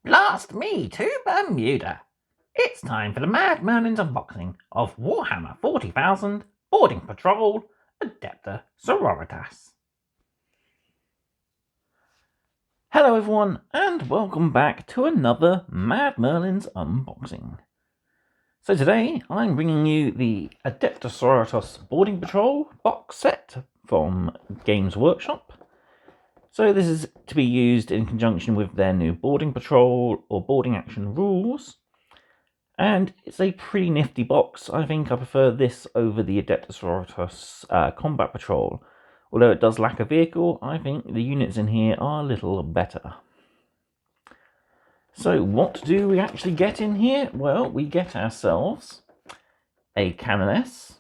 Blast me to Bermuda! It's time for the Mad Merlins unboxing of Warhammer 40,000 Boarding Patrol Adepta Sororitas. Hello everyone, and welcome back to another Mad Merlins unboxing. So today I'm bringing you the Adepta Sororitas Boarding Patrol box set from Games Workshop. So this is to be used in conjunction with their new boarding patrol or boarding action rules. And it's a pretty nifty box. I think I prefer this over the Adepta Sororitas combat patrol. Although it does lack a vehicle, I think the units in here are a little better. So what do we actually get in here? Well, we get ourselves a Cannonis,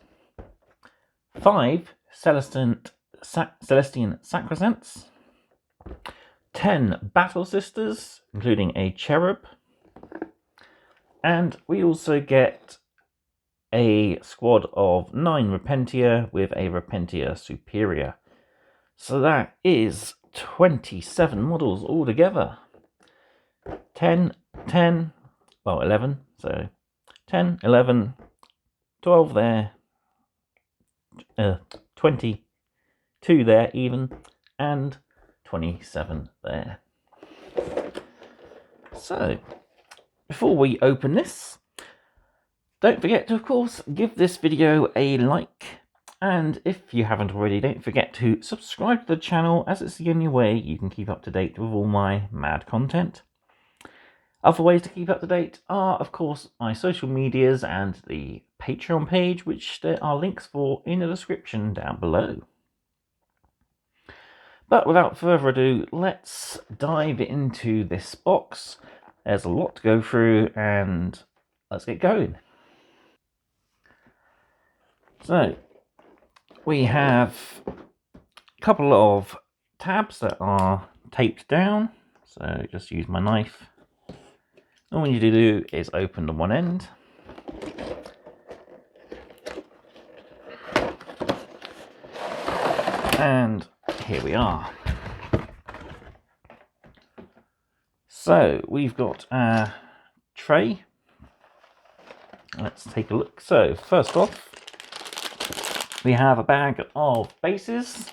5 Celestian Sacrosancts, 10 Battle Sisters, including a Cherub, and we also get a squad of 9 Repentia with a Repentia Superior. So that is 27 models altogether. 11, so 10, 11, 12 there, 22 there even, and 27 there. So, before we open this, don't forget to, of course, give this video a like, and if you haven't already, don't forget to subscribe to the channel, as it's the only way you can keep up to date with all my mad content. Other ways to keep up to date are, of course, my social medias and the Patreon page, which there are links for in the description down below. But without further ado, let's dive into this box. There's a lot to go through, and let's get going. So, we have a couple of tabs that are taped down. So, just use my knife. All we need to do is open the one end. And here we are. So we've got our tray. Let's take a look. So first off, we have a bag of bases.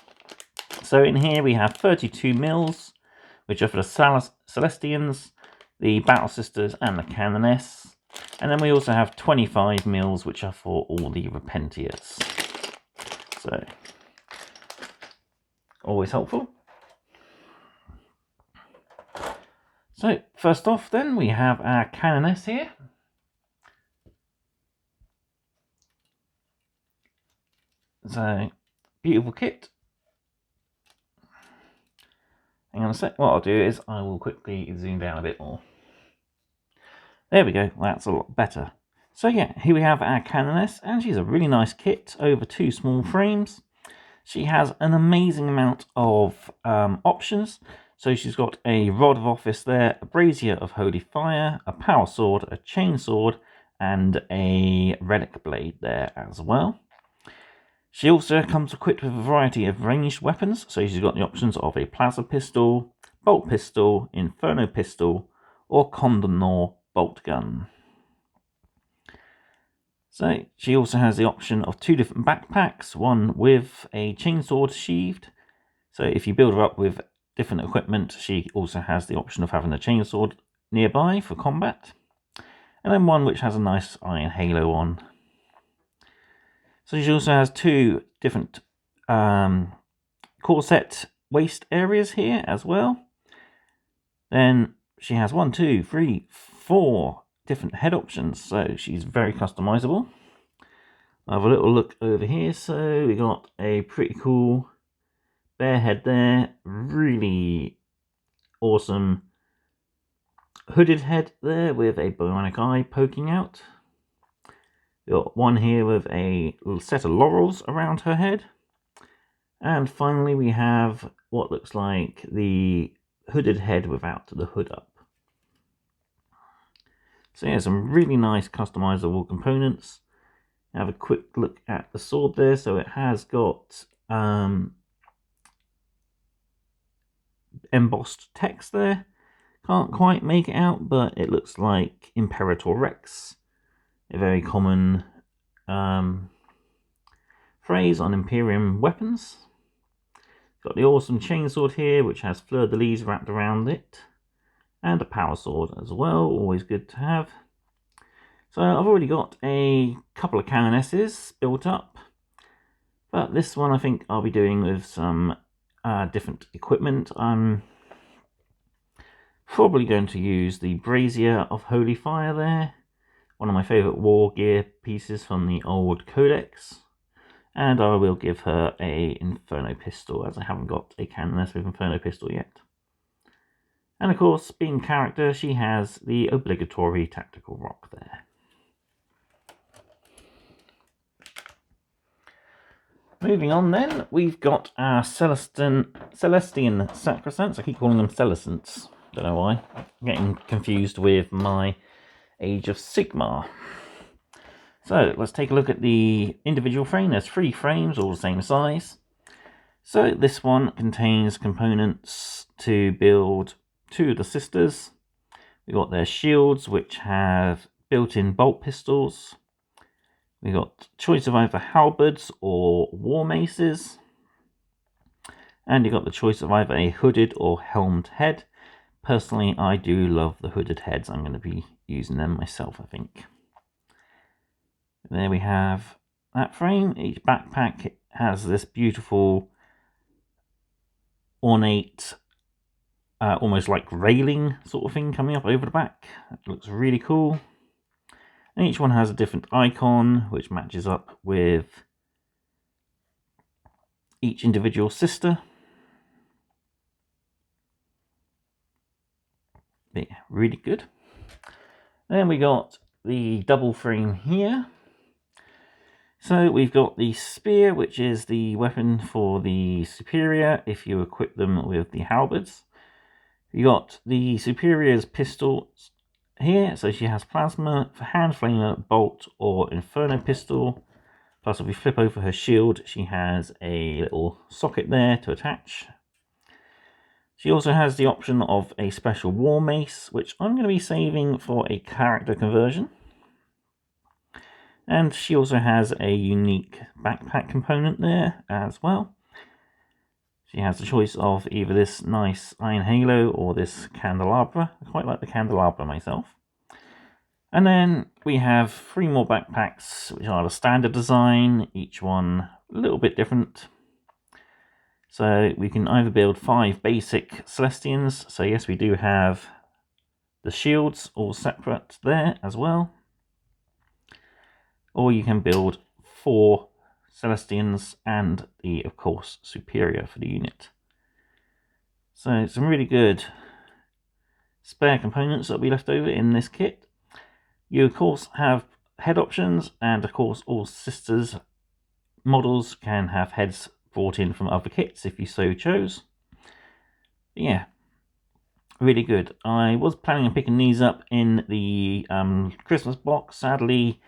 So in here we have 32 mils, which are for the Celestians, the Battle Sisters, and the Cannonis. And then we also have 25 mils, which are for all the Repentias. So always helpful. So first off then, we have our Cannonis here. So, beautiful kit. Hang on a sec, what I'll do is I will quickly zoom down a bit more. There we go, that's a lot better. So yeah, here we have our Cannonis, and she's a really nice kit over 2 small frames. She has an amazing amount of options. So she's got a Rod of Office there, a Brazier of Holy Fire, a Power Sword, a Chain Sword, and a Relic Blade there as well. She also comes equipped with a variety of ranged weapons. So she's got the options of a Plasma Pistol, Bolt Pistol, Inferno Pistol, or Condor Bolt Gun. So she also has the option of 2 different backpacks, one with a chainsword sheathed. So if you build her up with different equipment, she also has the option of having a chainsword nearby for combat. And then one which has a nice iron halo on. So she also has 2 different corset waist areas here as well. Then she has 1, 2, 3, 4 different head options, so she's very customizable. I'll have a little look over here. So we got a pretty cool bear head there, really awesome hooded head there with a bionic eye poking out. We got one here with a little set of laurels around her head. And finally we have what looks like the hooded head without the hood up. So yeah, some really nice customizable components. Have a quick look at the sword there. So it has got embossed text there, Can't quite make it out, but it looks like Imperator Rex, a very common phrase on Imperium weapons. Got the awesome chainsword here, which has fleur-de-lis wrapped around it, and a power sword as well, always good to have. So I've already got a couple of Cannonesses built up, but this one I think I'll be doing with some different equipment. I'm probably going to use the Brazier of Holy Fire there, one of my favourite war gear pieces from the old Codex. And I will give her a Inferno Pistol, as I haven't got a Canoness with Inferno Pistol yet. And of course, being character, she has the obligatory tactical rock there. Moving on then, we've got our Celestian Sacrosancts. I keep calling them Celestants, don't know why. I'm getting confused with my Age of Sigmar. So let's take a look at the individual frame. There's 3 frames, all the same size. So this one contains components to build 2 of the sisters. We've got their shields, which have built-in bolt pistols. We've got choice of either halberds or war maces. And you've got the choice of either a hooded or helmed head. Personally, I do love the hooded heads. I'm going to be using them myself, I think. There we have that frame. Each backpack has this beautiful, ornate, almost like railing sort of thing coming up over the back. That looks really cool. And each one has a different icon, which matches up with each individual sister. Yeah, really good. Then we got the double frame here. So we've got the spear, which is the weapon for the superior if you equip them with the halberds. You got the superior's pistols here, so she has plasma, hand flamer, bolt, or inferno pistol. Plus, if we flip over her shield, she has a little socket there to attach. She also has the option of a special war mace, which I'm going to be saving for a character conversion. And she also has a unique backpack component there as well. She has the choice of either this nice iron halo or this candelabra. I quite like the candelabra myself. And then we have 3 more backpacks, which are the standard design, each one a little bit different. So we can either build 5 basic Celestians. So yes, we do have the shields all separate there as well. Or you can build 4 Celestians and the, of course, superior for the unit. So some really good spare components that we left over in this kit. You, of course, have head options, and of course all sisters models can have heads brought in from other kits if you so chose. But yeah, really good. I was planning on picking these up in the Christmas box. Sadly,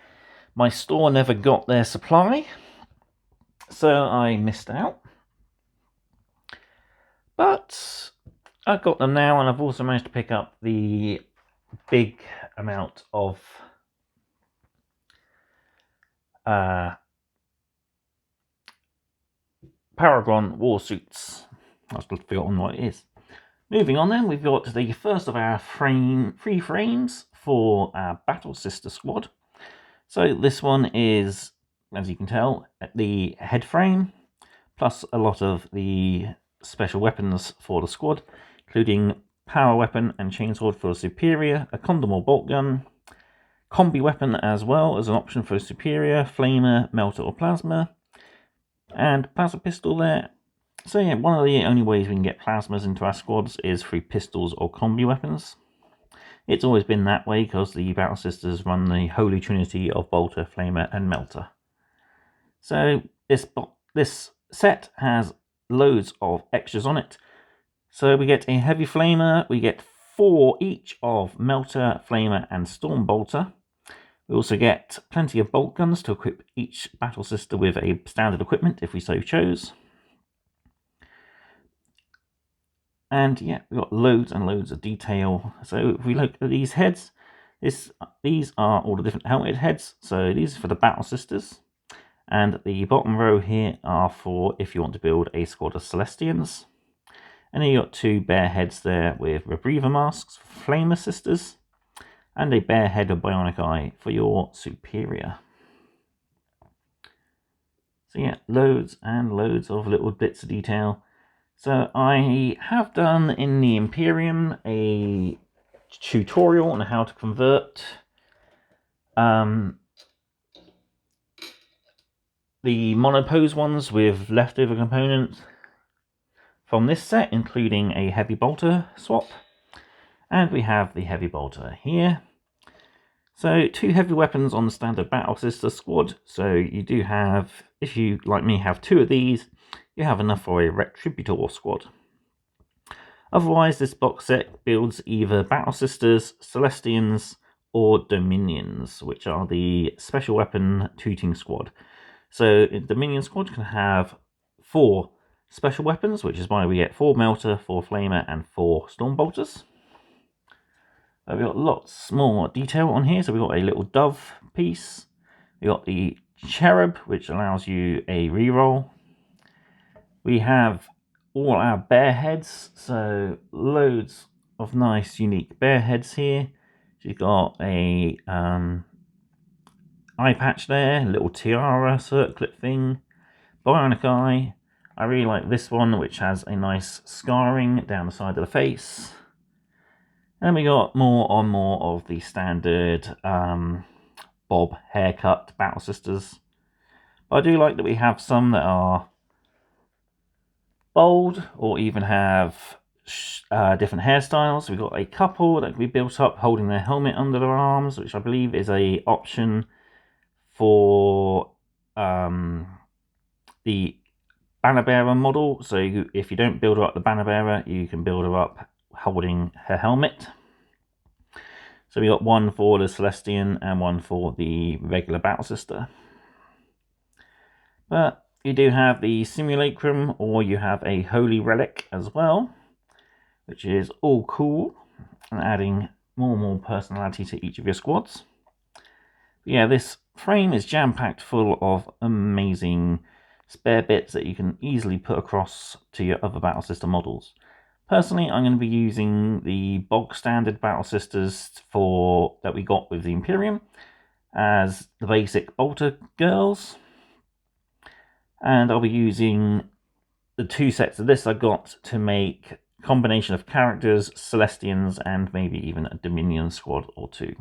my store never got their supply, so I missed out. But I've got them now, and I've also managed to pick up the big amount of Paragon war suits. I've forgotten what it is. Moving on then, we've got the first of our 3 frames for our Battle Sister squad. So this one is, as you can tell, the head frame, plus a lot of the special weapons for the squad, including power weapon and chainsword for the superior, a condom or bolt gun, combi weapon as well as an option for a superior, flamer, melter or plasma, and plasma pistol there. So yeah, one of the only ways we can get plasmas into our squads is through pistols or combi weapons. It's always been that way because the Battle Sisters run the holy trinity of bolter, flamer and melter. So this set has loads of extras on it. So we get a heavy flamer, we get 4 each of melter, flamer and storm bolter. We also get plenty of bolt guns to equip each Battle Sister with a standard equipment if we so chose. And yeah, we've got loads and loads of detail. So if we look at these heads, these are all the different helmeted heads. So these are for the Battle Sisters. And the bottom row here are for if you want to build a squad of Celestians. And then you got two bear heads there with Rebreather masks for Flamer Sisters. And a bear head of Bionic Eye for your Superior. So yeah, loads and loads of little bits of detail. So I have done in the Imperium a tutorial on how to convert the monopose ones with leftover components from this set, including a heavy bolter swap. And we have the heavy bolter here. So 2 heavy weapons on the standard Battle Sister squad. So you do have, if you, like me, have 2 of these, you have enough for a Retributor squad. Otherwise, this box set builds either Battle Sisters, Celestians, or Dominions, which are the special weapon tooting squad. So the Dominion squad can have 4 special weapons, which is why we get 4 Melter, 4 Flamer, and 4 Stormbolters. We've got lots more detail on here. So we've got a little dove piece. We've got the cherub, which allows you a reroll. We have all our bear heads, so loads of nice unique bear heads here. She's got a eye patch there, little tiara circlet thing, bionic eye. I really like this one, which has a nice scarring down the side of the face. And we got more of the standard bob haircut Battle Sisters. But I do like that we have some that are bold or even have different hairstyles. We've got a couple that can be built up holding their helmet under their arms, which I believe is a option for the banner bearer model. So if you don't build her up the banner bearer, you can build her up holding her helmet. So we got one for the Celestian and one for the regular Battle Sister. But you do have the Simulacrum, or you have a Holy Relic as well, which is all cool and adding more and more personality to each of your squads. But yeah, this frame is jam-packed full of amazing spare bits that you can easily put across to your other Battle Sister models. Personally, I'm going to be using the bog standard Battle Sisters that we got with the Imperium as the basic bolter girls. And I'll be using the 2 sets of this I got to make a combination of characters, Celestians, and maybe even a Dominion squad or 2.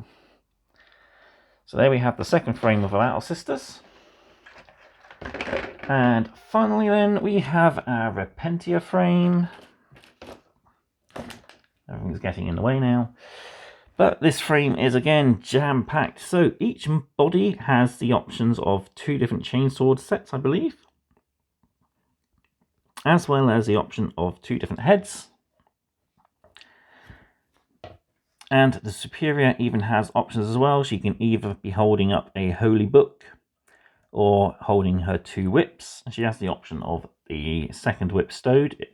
So there we have the second frame of our Battle Sisters. And finally then, we have our Repentia frame. Everything's getting in the way now. But this frame is again jam-packed. So each body has the options of 2 different chainsword sets, I believe. As well as the option of 2 different heads. And the Superior even has options as well. She can either be holding up a holy book or holding her 2 whips. She has the option of the second whip stowed.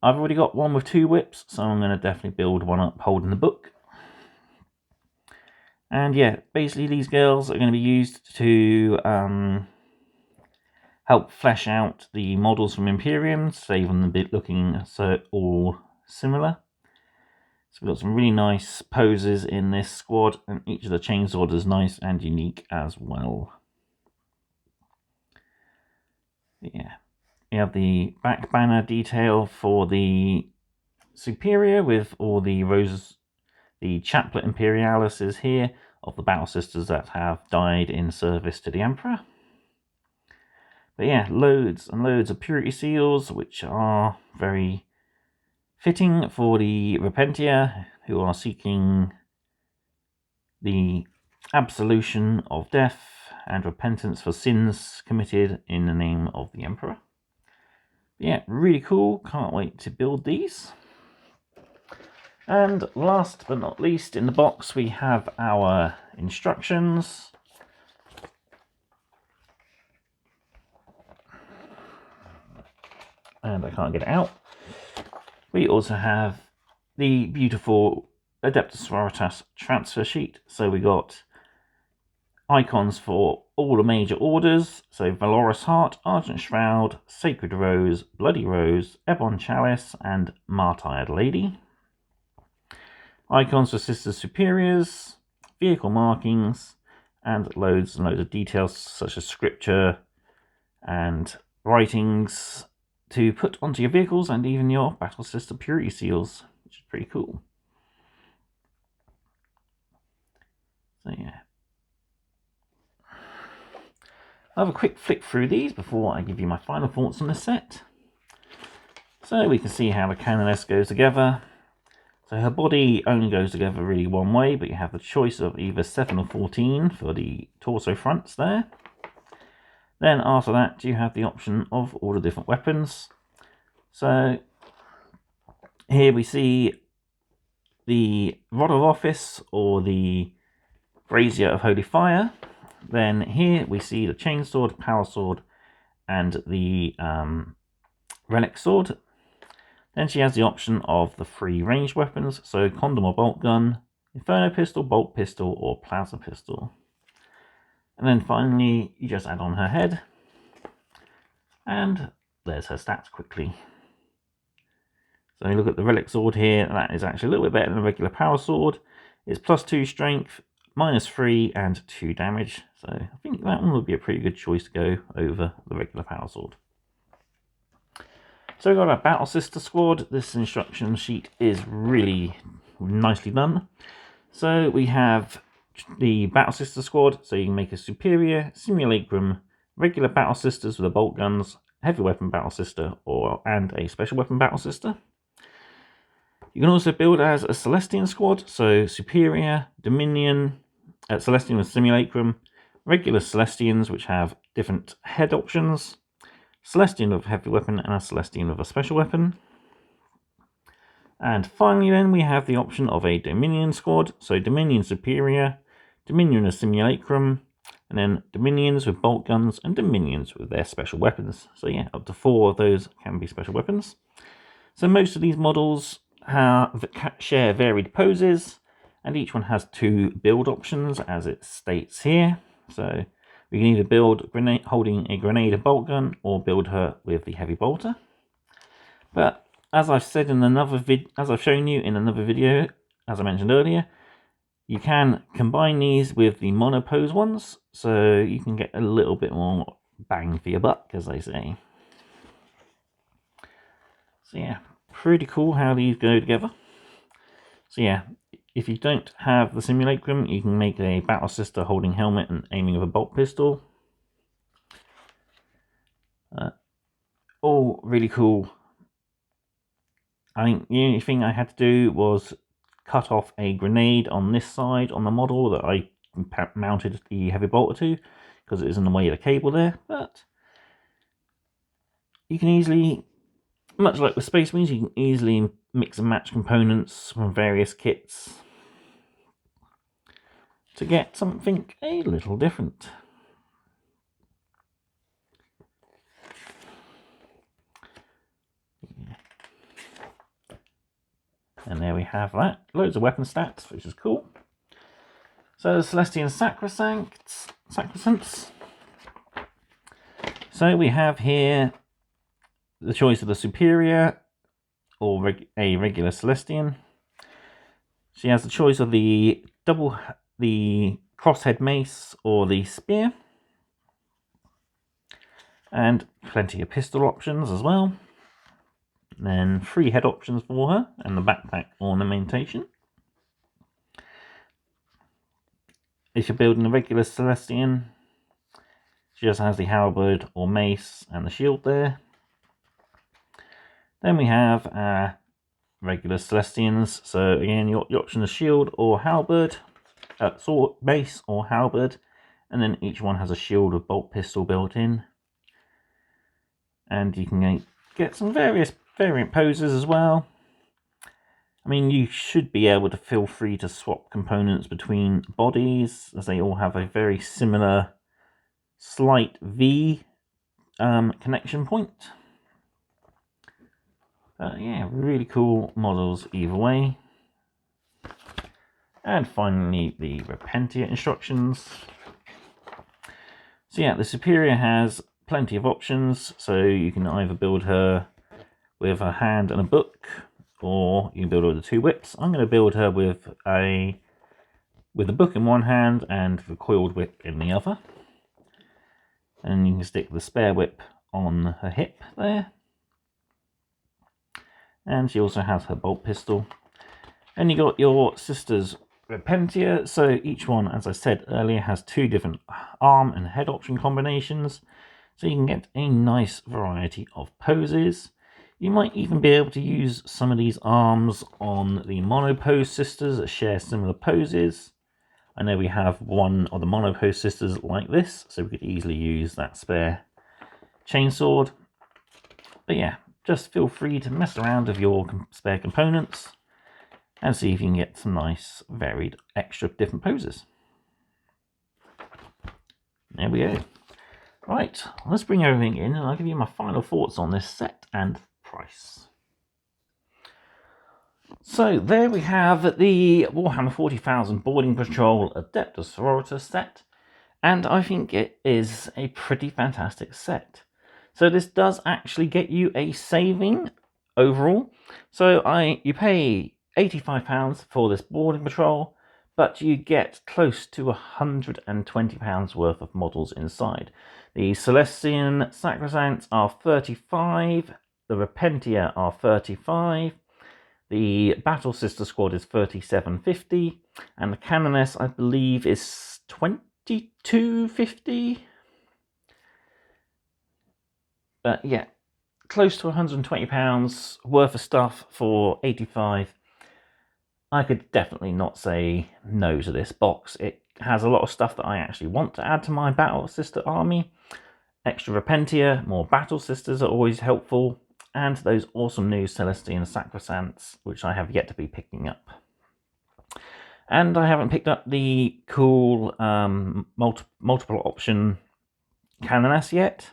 I've already got one with 2 whips, so I'm going to definitely build one up holding the book. And yeah, basically these girls are going to be used to help flesh out the models from Imperium, save them a bit looking so all similar. So we've got some really nice poses in this squad, and each of the chainswords is nice and unique as well. Yeah. We have the back banner detail for the Superior with all the roses, the Chaplet Imperialis is here of the Battle Sisters that have died in service to the Emperor. But yeah, loads and loads of purity seals, which are very fitting for the Repentia, who are seeking the absolution of death and repentance for sins committed in the name of the Emperor. Yeah, really cool. Can't wait to build these. And last but not least, in the box we have our instructions. And I can't get it out. We also have the beautiful Adepta Sororitas transfer sheet. So we got icons for all the major orders. So Valorous Heart, Argent Shroud, Sacred Rose, Bloody Rose, Ebon Chalice, and Martyred Lady. Icons for Sisters Superiors, vehicle markings, and loads and loads of details such as scripture and writings to put onto your vehicles and even your Battle Sister Purity Seals, which is pretty cool. So yeah. I'll have a quick flick through these before I give you my final thoughts on this set. So we can see how the Cannonis goes together. So her body only goes together really one way, but you have the choice of either 7 or 14 for the torso fronts there. Then after that, you have the option of all the different weapons. So here we see the Rod of Office or the Brazier of Holy Fire. Then here we see the Chainsword, Power Sword, and the Relic Sword. Then she has the option of the 3 ranged weapons, so Condom or Bolt Gun, Inferno Pistol, Bolt Pistol, or Plasma Pistol. And then finally, you just add on her head. And there's her stats quickly. So you look at the Relic Sword here, that is actually a little bit better than a regular Power Sword. It's +2 strength, -3, and 2 damage. So I think that one would be a pretty good choice to go over the regular Power Sword. So we've got our Battle Sister squad. This instruction sheet is really nicely done. So we have the Battle Sister squad. So you can make a Superior, Simulacrum, regular Battle Sisters with the bolt guns, heavy weapon Battle Sister, and a special weapon Battle Sister. You can also build as a Celestian squad. So Superior, Dominion, Celestian with Simulacrum, regular Celestians which have different head options, Celestian with a heavy weapon, and a Celestian with a special weapon. And finally then we have the option of a Dominion squad, so Dominion Superior, Dominion with Simulacrum, and then Dominions with bolt guns, and Dominions with their special weapons. So yeah, up to 4 of those can be special weapons. So most of these models share varied poses, and each one has 2 build options as it states here. So we can either build holding a grenade and bolt gun, or build her with the heavy bolter. But as I've said in another as I've shown you in another video, as I mentioned earlier, you can combine these with the monopose ones, so you can get a little bit more bang for your buck, as they say. So yeah, pretty cool how these go together. So yeah, if you don't have the Simulacrum, you can make a Battle Sister holding helmet and aiming with a bolt pistol. All really cool. I think the only thing I had to do was cut off a grenade on this side on the model that I mounted the heavy bolter to, because it is in the way of the cable there. But you can easily, much like with Space Marines, you can easily mix and match components from various kits to get something a little different. And there we have that. Loads of weapon stats, which is cool. So the Celestian Sacrosancts. So we have here the choice of the Superior or a regular Celestian. She has the choice of the crosshead mace or the spear. And plenty of pistol options as well. And then 3 head options for her and the backpack ornamentation. If you're building a regular Celestian, she just has the halberd or mace and the shield there. Then we have regular Celestians. So again, your option is shield or halberd, sword, mace or halberd, and then each one has a shield with bolt pistol built in. And you can get some variant poses as well. I mean, you should be able to feel free to swap components between bodies, as they all have a very similar slight V connection point. Yeah, really cool models either way. And finally, the Repentia instructions. So yeah, the Superior has plenty of options, so you can either build her with a hand and a book, or you can build her with the 2 whips. I'm going to build her with a book in one hand and the coiled whip in the other. And you can stick the spare whip on her hip there. And she also has her bolt pistol. And you got your sister's Repentia, so each one, as I said earlier, has 2 different arm and head option combinations, so you can get a nice variety of poses. You might even be able to use some of these arms on the monopose sisters that share similar poses. I know we have one of the monopose sisters like this, so we could easily use that spare chainsword. But yeah, just feel free to mess around with your spare components and see if you can get some nice, varied, extra different poses. There we go. Right, let's bring everything in and I'll give you my final thoughts on this set and price. So there we have the Warhammer 40,000 Boarding Patrol Adepta Sororitas set, and I think it is a pretty fantastic set. So this does actually get you a saving overall. So you pay £85 for this boarding patrol, but you get close to £120 worth of models inside. The Celestian Sacrosancts are 35, the Repentia are 35, the Battle Sister Squad is 37.50, and the Cannonis, I believe, is 22.50. But yeah, close to £120 worth of stuff for 85. I could definitely not say no to this box. It has a lot of stuff that I actually want to add to my Battle Sister army. Extra Repentia, more Battle Sisters are always helpful, and those awesome new Celestian Sacrosancts, which I have yet to be picking up. And I haven't picked up the cool multiple option Cannonis yet.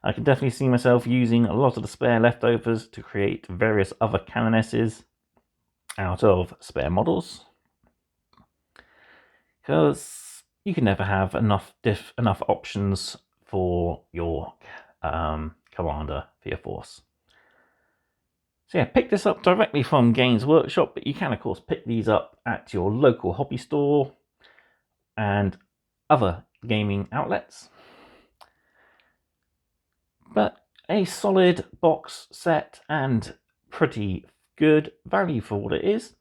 I can definitely see myself using a lot of the spare leftovers to create various other Cannonesses out of spare models, because you can never have enough options for your commander for your force. So yeah, pick this up directly from Games Workshop, but you can of course pick these up at your local hobby store and other gaming outlets. But a solid box set and pretty good value for what it is.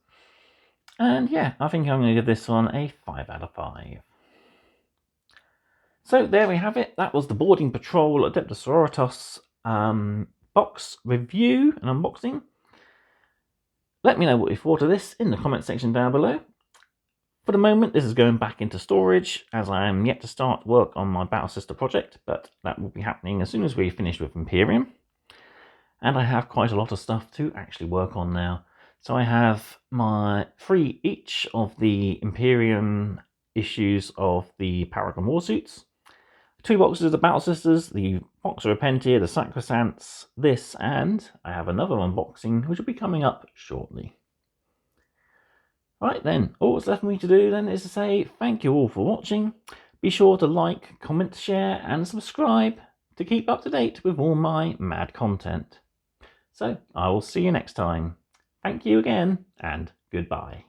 And yeah, I think I'm going to give this one a 5 out of 5. So there we have it. That was the Boarding Patrol Adepta Sororitas box review and unboxing. Let me know what you thought of this in the comment section down below. For the moment, this is going back into storage, as I am yet to start work on my Battle Sister project, but that will be happening as soon as we finish with Imperium. And I have quite a lot of stuff to actually work on now. So I have my 3 each of the Imperium issues of the Paragon Warsuits, 2 boxes of the Battle Sisters, the box of Repentia, the Sacrosancts, this, and I have another unboxing which will be coming up shortly. Right then, all that's left for me to do then is to say thank you all for watching. Be sure to like, comment, share and subscribe to keep up to date with all my mad content. So I will see you next time. Thank you again and goodbye.